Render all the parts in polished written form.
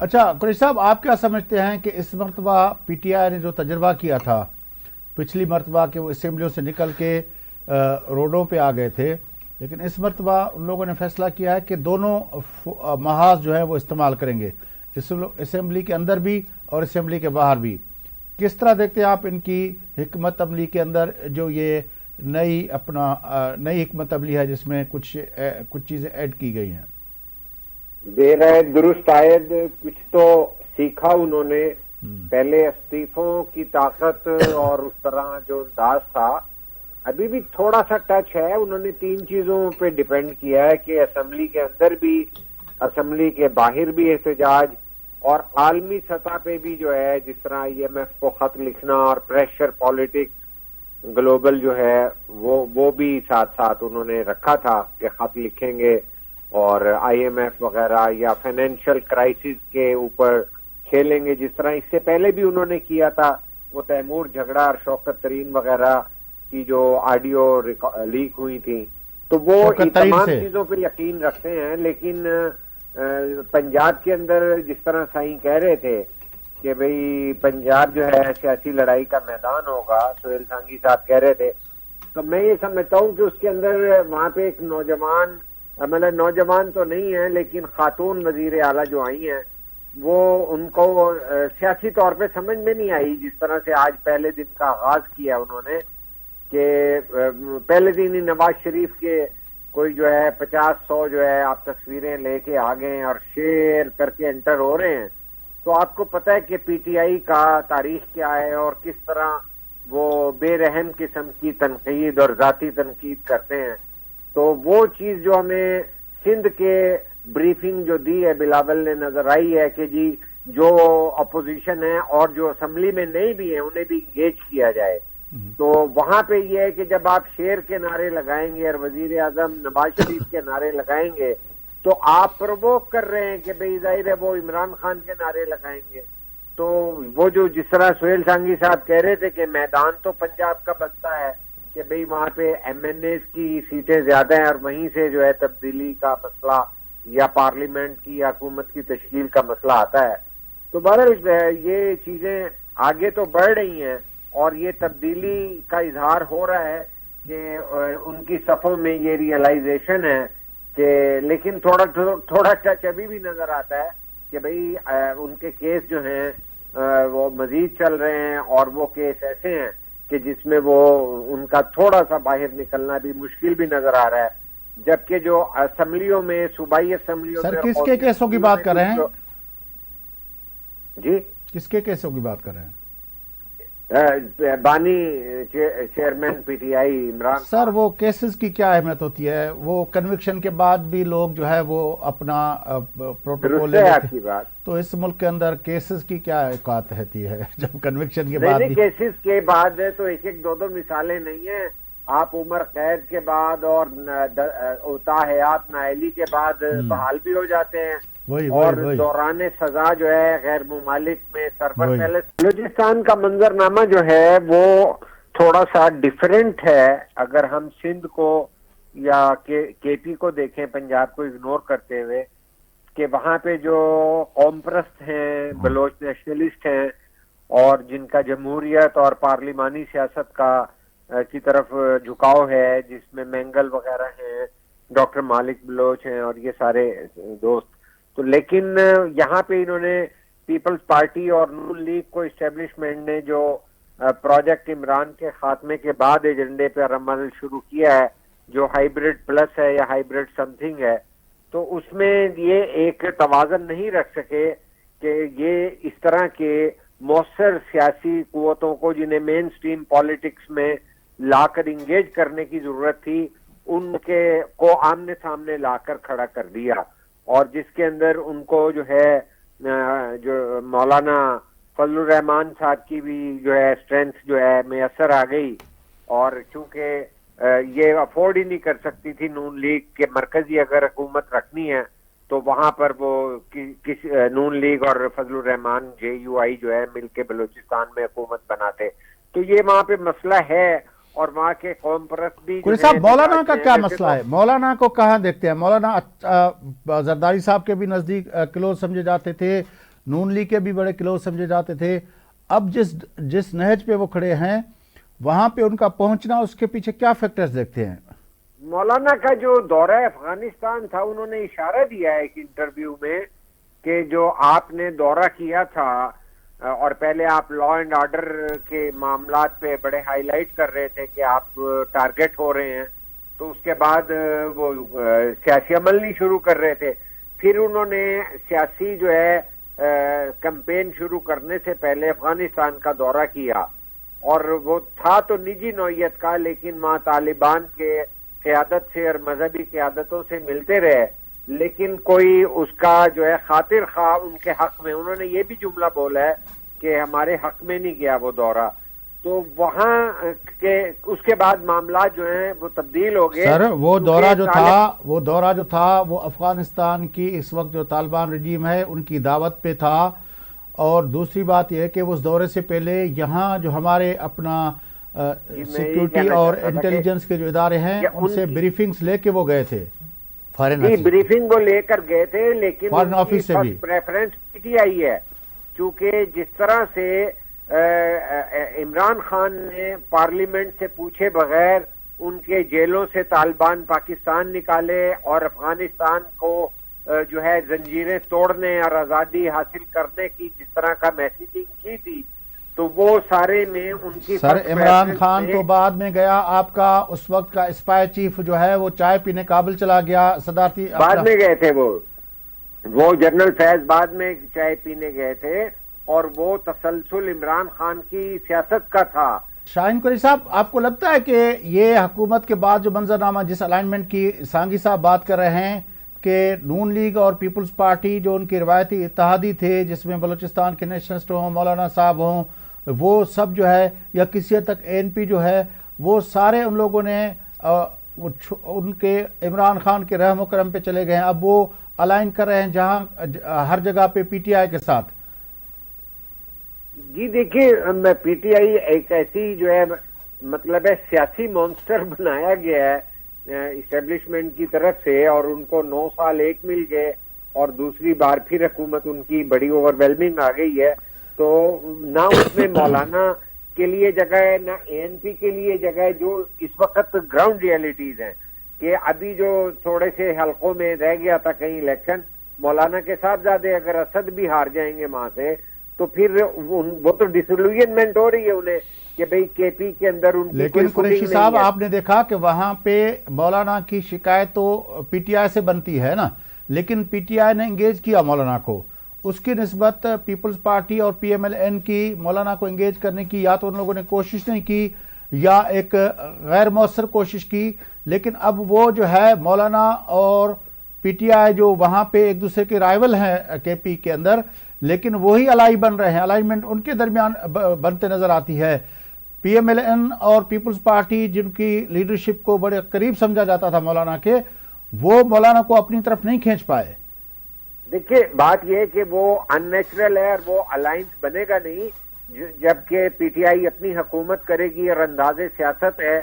اچھا قریش صاحب، آپ کیا سمجھتے ہیں کہ اس مرتبہ پی ٹی آئی نے جو تجربہ کیا تھا پچھلی مرتبہ کہ وہ اسمبلیوں سے نکل کے روڈوں پہ آ گئے تھے، لیکن اس مرتبہ ان لوگوں نے فیصلہ کیا ہے کہ دونوں محاذ جو ہے وہ استعمال کریں گے، اسمبلی کے اندر بھی اور اسمبلی کے باہر بھی؟ کس طرح دیکھتے ہیں آپ ان کی حکمت عملی کے اندر جو یہ نئی حکمت عملی ہے جس میں کچھ چیزیں ایڈ کی گئی ہیں؟ دے رہے درست آئد کچھ تو سیکھا انہوں نے، پہلے استعفوں کی طاقت اور اس طرح جو انداز تھا ابھی بھی تھوڑا سا ٹچ ہے. انہوں نے 3 چیزوں پہ ڈیپینڈ کیا ہے کہ اسمبلی کے اندر بھی، اسمبلی کے باہر بھی احتجاج، اور عالمی سطح پہ بھی جو ہے جس طرح IMF کو خط لکھنا اور پریشر پالیٹکس گلوبل جو ہے وہ بھی ساتھ ساتھ انہوں نے رکھا تھا کہ خط لکھیں گے اور IMF وغیرہ یا فائنینشیل کرائسس کے اوپر کھیلیں گے، جس طرح اس سے پہلے بھی انہوں نے کیا تھا. وہ تیمور جھگڑا اور شوکت ترین وغیرہ کی جو آڈیو لیک ہوئی تھی، تو وہ تمام چیزوں پہ یقین رکھتے ہیں. لیکن پنجاب کے اندر جس طرح سائیں کہہ رہے تھے کہ بھئی پنجاب جو ہے سیاسی لڑائی کا میدان ہوگا، سہیل سانگھی صاحب کہہ رہے تھے، تو میں یہ سمجھتا ہوں کہ اس کے اندر وہاں پہ ایک نوجوان، مطلب نوجوان تو نہیں ہے لیکن خاتون وزیر اعلیٰ جو آئی ہیں، وہ ان کو سیاسی طور پہ سمجھ میں نہیں آئی. جس طرح سے آج پہلے دن کا آغاز کیا انہوں نے کہ پہلے دن ہی نواز شریف کے کوئی جو ہے 50-100 جو ہے آپ تصویریں لے کے آ گئے اور شیئر کر کے انٹر ہو رہے ہیں. تو آپ کو پتہ ہے کہ پی ٹی آئی کا تاریخ کیا ہے اور کس طرح وہ بے رحم قسم کی تنقید اور ذاتی تنقید کرتے ہیں. تو وہ چیز جو ہمیں سندھ کے بریفنگ جو دی ہے بلاول نے نظر آئی ہے کہ جی جو اپوزیشن ہے اور جو اسمبلی میں نہیں بھی ہیں انہیں بھی انگیج کیا جائے. تو وہاں پہ یہ ہے کہ جب آپ شیر کے نعرے لگائیں گے اور وزیر اعظم نواز شریف کے نعرے لگائیں گے تو آپ پرووک کر رہے ہیں کہ بھئی ظاہر ہے وہ عمران خان کے نعرے لگائیں گے. تو وہ جو جس طرح سہیل سانگھی صاحب کہہ رہے تھے کہ میدان تو پنجاب کا بنتا ہے کہ بھئی وہاں پہ MNAs کی سیٹیں زیادہ ہیں اور وہیں سے جو ہے تبدیلی کا مسئلہ یا پارلیمنٹ کی یا حکومت کی تشکیل کا مسئلہ آتا ہے. تو بہرحال یہ چیزیں آگے تو بڑھ رہی ہیں اور یہ تبدیلی کا اظہار ہو رہا ہے کہ ان کی صفوں میں یہ ریئلائزیشن ہے کہ، لیکن تھوڑا ٹچ ابھی بھی نظر آتا ہے کہ بھئی ان کے کیس جو ہیں وہ مزید چل رہے ہیں اور وہ کیس ایسے ہیں کہ جس میں وہ ان کا تھوڑا سا باہر نکلنا بھی مشکل بھی نظر آ رہا ہے. جبکہ جو اسمبلیوں میں، صوبائی اسمبلیوں میں، سر کس کے کیسوں کی بات کر رہے ہیں؟ جی کس کے کیسوں کی بات کر رہے ہیں؟ بانی chairman P T I Imran. Sir وہ کیسز کی کیا اہمیت ہوتی ہے؟ وہ کنوکشن کے بعد بھی لوگ جو ہے وہ اپنا پروٹوکول لے لیتے ہیں، تو اس ملک کے اندر کیسز کی کیا اوقات رہتی ہے جب کنوکشن کے بعد بھی؟ کیسز کے بعد تو ایک 2 مثالیں نہیں ہیں. آپ عمر قید کے بعد اور تاحیات نااہلی کے بعد بحال بھی ہو جاتے ہیں، اور دوران سزا جو ہے غیر ممالک میں سرور پیلس. بلوچستان کا منظرنامہ جو ہے وہ تھوڑا سا ڈیفرنٹ ہے. اگر ہم سندھ کو یا کے پی کو دیکھیں، پنجاب کو اگنور کرتے ہوئے، کہ وہاں پہ جو قوم پرست ہیں، بلوچ نیشنلسٹ ہیں اور جن کا جمہوریت اور پارلیمانی سیاست کی طرف جھکاؤ ہے، جس میں مینگل وغیرہ ہیں، ڈاکٹر مالک بلوچ ہیں اور یہ سارے دوست. تو لیکن یہاں پہ انہوں نے پیپلز پارٹی اور نون لیگ کو اسٹیبلشمنٹ نے جو پروجیکٹ عمران کے خاتمے کے بعد ایجنڈے پہ عمل شروع کیا ہے، جو ہائیبرڈ پلس ہے یا ہائیبرڈ سم تھنگ ہے، تو اس میں یہ ایک توازن نہیں رکھ سکے کہ یہ اس طرح کے مؤثر سیاسی قوتوں کو جنہیں مین سٹریم پالیٹکس میں لا کر انگیج کرنے کی ضرورت تھی، ان کے کو آمنے سامنے لا کر کھڑا کر دیا. اور جس کے اندر ان کو جو ہے جو مولانا فضل الرحمان صاحب کی بھی جو ہے اسٹرینتھ جو ہے میسر آ گئی. اور چونکہ یہ افورڈ ہی نہیں کر سکتی تھی نون لیگ کے مرکزی اگر حکومت رکھنی ہے تو وہاں پر وہ نون لیگ اور فضل الرحمان JUI جو ہے مل کے بلوچستان میں حکومت بناتے. تو یہ وہاں پہ مسئلہ ہے اور وہاں کے قوم پرست بھی. کوئی صاحب مولانا کا کیا مسئلہ ہے؟ مولانا کو کہاں دیکھتے ہیں؟ مولانا زرداری صاحب کے بھی نزدیک کلوز سمجھے جاتے تھے، نون لیگ کے بھی بڑے کلوز سمجھے جاتے تھے. اب جس نہج پہ وہ کھڑے ہیں وہاں پہ ان کا پہنچنا، اس کے پیچھے کیا فیکٹرز دیکھتے ہیں؟ مولانا کا جو دورہ افغانستان تھا، انہوں نے اشارہ دیا ہے ایک انٹرویو میں کہ جو آپ نے دورہ کیا تھا اور پہلے آپ لا اینڈ آرڈر کے معاملات پہ بڑے ہائی لائٹ کر رہے تھے کہ آپ ٹارگٹ ہو رہے ہیں، تو اس کے بعد وہ سیاسی عمل نہیں شروع کر رہے تھے. پھر انہوں نے سیاسی جو ہے کمپین شروع کرنے سے پہلے افغانستان کا دورہ کیا، اور وہ تھا تو نجی نوعیت کا، لیکن وہاں طالبان کے قیادت سے اور مذہبی قیادتوں سے ملتے رہے، لیکن کوئی اس کا جو ہے خاطر خواہ ان کے حق میں، انہوں نے یہ بھی جملہ بولا ہے کہ ہمارے حق میں نہیں گیا وہ دورہ. تو وہاں کے اس کے بعد معاملات جو ہیں وہ تبدیل ہو گئے. سر وہ دورہ جو تھا وہ افغانستان کی اس وقت جو طالبان رجیم ہے ان کی دعوت پہ تھا، اور دوسری بات یہ ہے کہ اس دورے سے پہلے یہاں جو ہمارے اپنا سیکیورٹی اور انٹیلیجنس کے جو ادارے ہیں ان سے بریفنگز لے کے وہ گئے تھے. بریفنگ وہ لے کر گئے تھے، لیکن فارن آفس سے بھی پریفرنس پی ٹی آئی ہے، کیونکہ جس طرح سے عمران خان نے پارلیمنٹ سے پوچھے بغیر ان کے جیلوں سے طالبان پاکستان نکالے اور افغانستان کو جو ہے زنجیریں توڑنے اور آزادی حاصل کرنے کی جس طرح کا میسیجنگ کی تھی، تو وہ سارے میں ان کی سر عمران خان تو بعد میں گیا، آپ کا اس وقت کا اسپائی چیف جو ہے وہ چائے پینے کابل چلا گیا، صدارتی بعد میں گئے تھے وہ جنرل فیض بعد میں چائے پینے گئے تھے، اور وہ تسلسل عمران خان کی سیاست کا تھا. شاہین قریشی صاحب، آپ کو لگتا ہے کہ یہ حکومت کے بعد جو منظرنامہ جس الائنمنٹ کی سانگھی صاحب بات کر رہے ہیں کہ نون لیگ اور پیپلز پارٹی جو ان کی روایتی اتحادی تھے جس میں بلوچستان کے نیشنلسٹ ہوں، مولانا صاحب ہوں، وہ سب جو ہے یا کسی حد تک ANP جو ہے، وہ سارے ان لوگوں نے ان کے عمران خان کے رحم و کرم پہ چلے گئے ہیں، اب وہ الائن کر رہے ہیں جہاں ہر جگہ پہ PTI کے ساتھ؟ جی دیکھیے، PTI ایک ایسی جو ہے مطلب ہے سیاسی مونسٹر بنایا گیا ہے اسٹیبلشمنٹ کی طرف سے، اور ان کو 9 سال ایک مل گئے اور دوسری بار پھر حکومت ان کی بڑی اوور ویلمنگ آ گئی ہے. تو نہ اس میں مولانا کے لیے جگہ ہے، نہ ANP کے لیے جگہ ہے، جو اس وقت گراؤنڈ ریئلٹیز ہیں کہ ابھی جو تھوڑے سے حلقوں میں رہ گیا تھا کہیں الیکشن، مولانا کے صاحبزادے اگر اسد بھی ہار جائیں گے وہاں سے تو پھر وہ تو ڈسلوژنمنٹ ہو رہی ہے انہیں کہ بھئی KP کے اندر ان کی. لیکن قریشی صاحب آپ نے دیکھا کہ وہاں پہ مولانا کی شکایت تو PTI سے بنتی ہے نا، لیکن PTI نے انگیج کیا مولانا کو، اس کی نسبت پیپلز پارٹی اور PMLN کی مولانا کو انگیج کرنے کی یا تو ان لوگوں نے کوشش نہیں کی یا ایک غیر مؤثر کوشش کی. لیکن اب وہ جو ہے مولانا اور PTI جو وہاں پہ ایک دوسرے کے رائیول ہیں KP کے اندر، لیکن وہی الائی بن رہے ہیں، الائنمنٹ ان کے درمیان بنتے نظر آتی ہے. PMLN اور پیپلز پارٹی جن کی لیڈرشپ کو بڑے قریب سمجھا جاتا تھا مولانا کے، وہ مولانا کو اپنی طرف نہیں کھینچ پائے. دیکھیے بات یہ ہے کہ وہ ان نیچرل ہے اور وہ الائنس بنے گا نہیں جبکہ PTI اپنی حکومت کرے گی اور انداز سیاست ہے،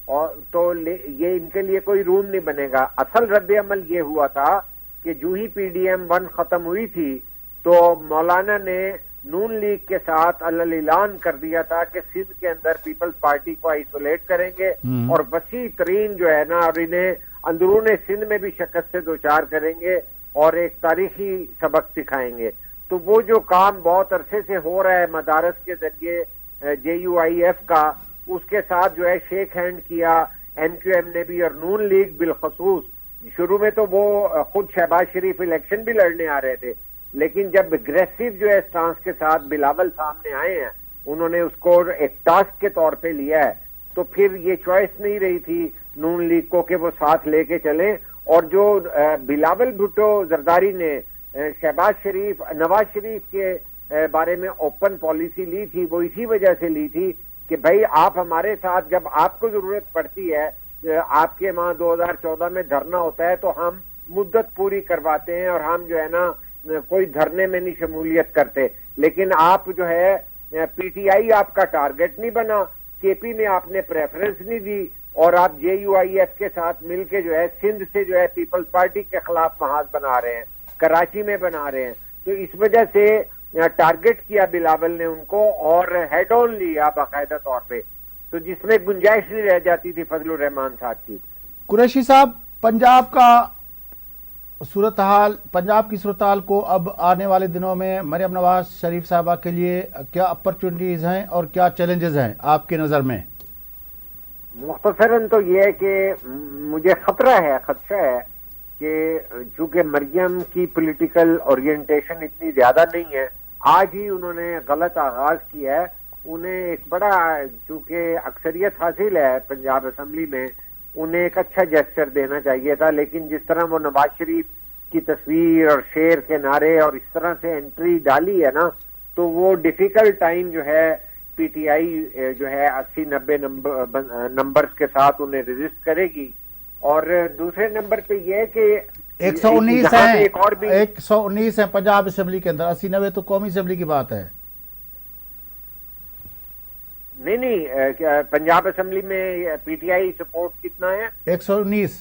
اور تو یہ ان کے لیے کوئی روم نہیں بنے گا. اصل رد عمل یہ ہوا تھا کہ جو ہی PDM 1 ختم ہوئی تھی تو مولانا نے نون لیگ کے ساتھ اعلان کر دیا تھا کہ سندھ کے اندر پیپلز پارٹی کو آئسولیٹ کریں گے اور وسیع ترین جو ہے نا، اور انہیں اندرون سندھ میں بھی شکست سے دوچار کریں گے اور ایک تاریخی سبق سکھائیں گے. تو وہ جو کام بہت عرصے سے ہو رہا ہے مدارس کے ذریعے JUIF کا، اس کے ساتھ جو ہے شیک ہینڈ کیا MQM نے بھی اور نون لیگ بالخصوص. شروع میں تو وہ خود شہباز شریف الیکشن بھی لڑنے آ رہے تھے، لیکن جب اگریسو جو ہے سٹانس کے ساتھ بلاول سامنے آئے ہیں، انہوں نے اس کو ایک ٹاسک کے طور پہ لیا ہے، تو پھر یہ چوائس نہیں رہی تھی نون لیگ کو کہ وہ ساتھ لے کے چلیں. اور جو بلاول بھٹو زرداری نے شہباز شریف نواز شریف کے بارے میں اوپن پالیسی لی تھی، وہ اسی وجہ سے لی تھی کہ بھائی آپ ہمارے ساتھ جب آپ کو ضرورت پڑتی ہے، آپ کے وہاں 2014 میں دھرنا ہوتا ہے تو ہم مدت پوری کرواتے ہیں اور ہم جو ہے نا کوئی دھرنے میں نہیں شمولیت کرتے، لیکن آپ جو ہے PTI آپ کا ٹارگٹ نہیں بنا، KP میں آپ نے پریفرنس نہیں دی، اور آپ JUIF کے ساتھ مل کے جو ہے سندھ سے جو ہے پیپلز پارٹی کے خلاف محاذ بنا رہے ہیں، کراچی میں بنا رہے ہیں. تو اس وجہ سے ٹارگٹ کیا بلاول نے ان کو اور ہیڈ آن لیا باقاعدہ طور پہ، تو جس میں گنجائش نہیں رہ جاتی تھی فضل الرحمان صاحب کی۔ قریشی صاحب، پنجاب کی صورتحال کو اب آنے والے دنوں میں مریم نواز شریف صاحبہ کے لیے کیا اپرچونٹیز ہیں اور کیا چیلنجز ہیں آپ کی نظر میں؟ مختصراً تو یہ ہے کہ مجھے خدشہ ہے کہ چونکہ مریم کی پولیٹیکل اورینٹیشن اتنی زیادہ نہیں ہے، آج ہی انہوں نے غلط آغاز کیا ہے، انہیں ایک بڑا، چونکہ اکثریت حاصل ہے پنجاب اسمبلی میں، انہیں ایک اچھا جیسچر دینا چاہیے تھا، لیکن جس طرح وہ نواز شریف کی تصویر اور شیر کے نعرے اور اس طرح سے انٹری ڈالی ہے نا، تو وہ ڈیفیکلٹ ٹائم جو ہے پی ٹی آئی جو ہے 80-90 نمبرز کے ساتھ انہیں ریزسٹ کرے گی۔ اور دوسرے نمبر پہ یہ ہے کہ 119 ہیں پنجاب اسمبلی کے اندر، 80-90 تو قومی اسمبلی کی بات ہے۔ نہیں، پنجاب اسمبلی میں پی ٹی آئی سپورٹ کتنا ہے؟ 119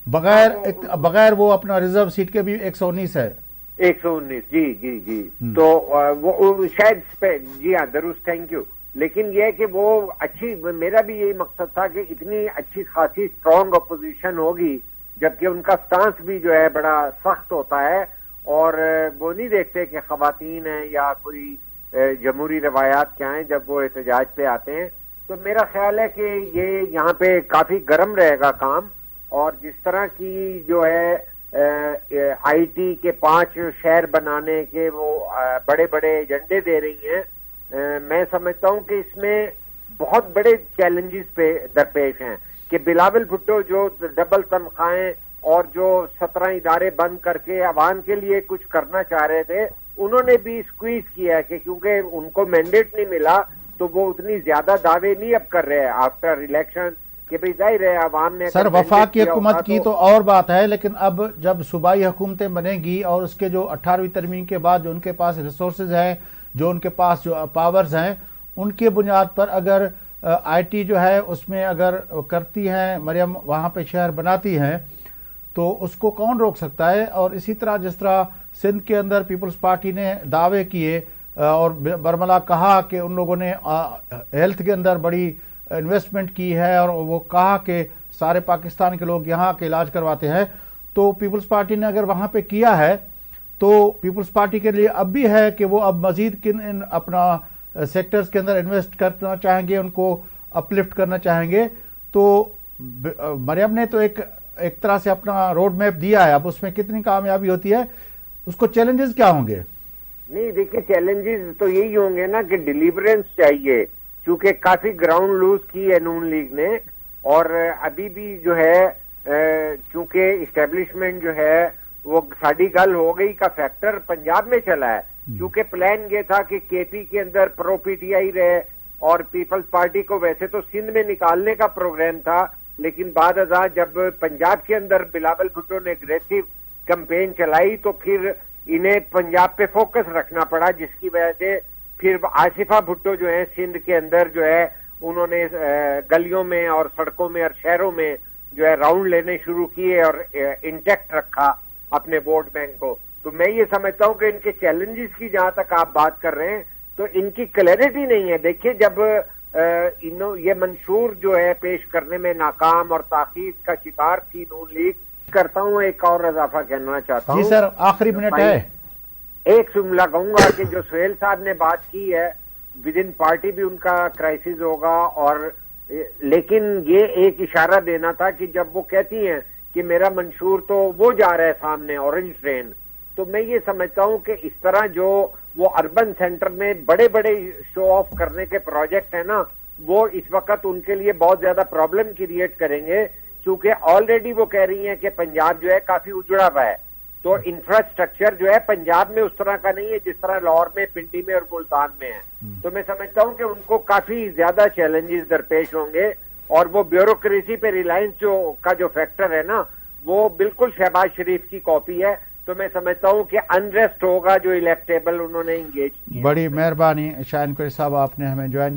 بغیر وہ اپنا ریزرو سیٹ کے بھی 119 ہے۔ 119، جی تو وہ شاید جی ہاں درست، تھینک یو۔ لیکن یہ کہ وہ اچھی، میرا بھی یہی مقصد تھا کہ اتنی اچھی خاصی اسٹرانگ اپوزیشن ہوگی، جبکہ ان کا سٹانس بھی جو ہے بڑا سخت ہوتا ہے، اور وہ نہیں دیکھتے کہ خواتین ہیں یا کوئی جمہوری روایات کیا ہیں جب وہ احتجاج پہ آتے ہیں۔ تو میرا خیال ہے کہ یہ یہاں پہ کافی گرم رہے گا کام، اور جس طرح کی جو ہے آئی ٹی کے 5 شہر بنانے کے وہ بڑے بڑے ایجنڈے دے رہی ہیں، میں سمجھتا ہوں کہ اس میں بہت بڑے چیلنجز پہ درپیش ہیں کہ بلاول بھٹو جو ڈبل تنخواہیں اور جو 17 ادارے بند کر کے عوام کے لیے کچھ کرنا چاہ رہے تھے، انہوں نے بھی اسکویز کیا کہ کیونکہ ان کو مینڈیٹ نہیں ملا تو وہ اتنی زیادہ دعوے نہیں اب کر رہے آفٹر الیکشن کہ بھئی ظاہر ہے عوام نے۔ سر وفاقی حکومت کی تو اور بات ہے، لیکن اب جب صوبائی حکومتیں بنیں گی اور اس کے جو 18ویں ترمیم کے بعد جو ان کے پاس ریسورسز ہیں، جو ان کے پاس جو پاورز ہیں، ان کی بنیاد پر اگر آئی ٹی جو ہے اس میں اگر کرتی ہیں مریم، وہاں پہ شہر بناتی ہیں، تو اس کو کون روک سکتا ہے؟ اور اسی طرح جس طرح سندھ کے اندر پیپلز پارٹی نے دعوے کیے اور برملا کہا کہ ان لوگوں نے ہیلتھ کے اندر بڑی انویسٹمنٹ کی ہے اور وہ کہا کہ سارے پاکستان کے لوگ یہاں کے علاج کرواتے ہیں، تو پیپلز پارٹی نے اگر وہاں پہ کیا ہے تو پیپلز پارٹی کے لیے اب بھی ہے کہ وہ اب مزید کن اپنا سیکٹرز کے اندر انویسٹ کرنا چاہیں گے، ان کو اپلفٹ کرنا چاہیں گے۔ تو مریم نے تو ایک طرح سے اپنا روڈ میپ دیا ہے، اب اس میں کتنی کامیابی ہوتی ہے، اس کو چیلنجز کیا ہوں گے؟ نہیں دیکھیں، چیلنجز تو یہی ہوں گے نا کہ ڈیلیورنس چاہیے، چونکہ کافی گراؤنڈ لوز کی ہے نون لیگ نے، اور ابھی بھی جو ہے چونکہ اسٹیبلشمنٹ جو ہے وہ ساڑی گل ہو گئی کا فیکٹر پنجاب میں چلا ہے، کیونکہ پلان یہ تھا کہ کے پی کے اندر پرو پی ٹی آئی رہے، اور پیپلز پارٹی کو ویسے تو سندھ میں نکالنے کا پروگرام تھا، لیکن بعد ازاں جب پنجاب کے اندر بلاول بھٹو نے اگریسو کمپین چلائی تو پھر انہیں پنجاب پہ فوکس رکھنا پڑا، جس کی وجہ سے پھر آصفہ بھٹو جو ہے سندھ کے اندر جو ہے انہوں نے گلیوں میں اور سڑکوں میں اور شہروں میں جو ہے راؤنڈ لینے شروع کیے اور انٹیکٹ رکھا اپنے ووٹ بینک کو۔ تو میں یہ سمجھتا ہوں کہ ان کے چیلنجز کی جہاں تک آپ بات کر رہے ہیں تو ان کی کلیئرٹی نہیں ہے۔ دیکھیے جب یہ منشور جو ہے پیش کرنے میں ناکام اور تاخیر کا شکار تھی نون لیگ، کرتا ہوں ایک اور اضافہ کہنا چاہتا ہوں۔ جی سر، آخری منٹ ہے۔ ایک جملہ کہوں گا کہ جو سہیل صاحب نے بات کی ہے، ود ان پارٹی بھی ان کا کرائسس ہوگا، اور لیکن یہ ایک اشارہ دینا تھا کہ جب وہ کہتی ہیں کہ میرا منشور تو وہ جا رہا ہے سامنے اورنج ٹرین، تو میں یہ سمجھتا ہوں کہ اس طرح جو وہ اربن سینٹر میں بڑے بڑے شو آف کرنے کے پروجیکٹ ہیں نا، وہ اس وقت ان کے لیے بہت زیادہ پرابلم کریٹ کریں گے، کیونکہ آلریڈی وہ کہہ رہی ہیں کہ پنجاب جو ہے کافی اجڑا ہوا ہے، تو انفراسٹرکچر جو ہے پنجاب میں اس طرح کا نہیں ہے جس طرح لاہور میں، پنڈی میں اور ملتان میں ہے۔ تو میں سمجھتا ہوں کہ ان کو کافی زیادہ چیلنجز درپیش ہوں گے، اور وہ بیوروکریسی پہ ریلائنس کا جو فیکٹر ہے نا، وہ بالکل شہباز شریف کی کاپی ہے۔ تو میں سمجھتا ہوں کہ انریسٹ ہوگا جو الیکٹیبل انہوں نے انگیج کیا۔ بڑی مہربانی شاہین قریشی صاحب، آپ نے ہمیں جوائن کیا۔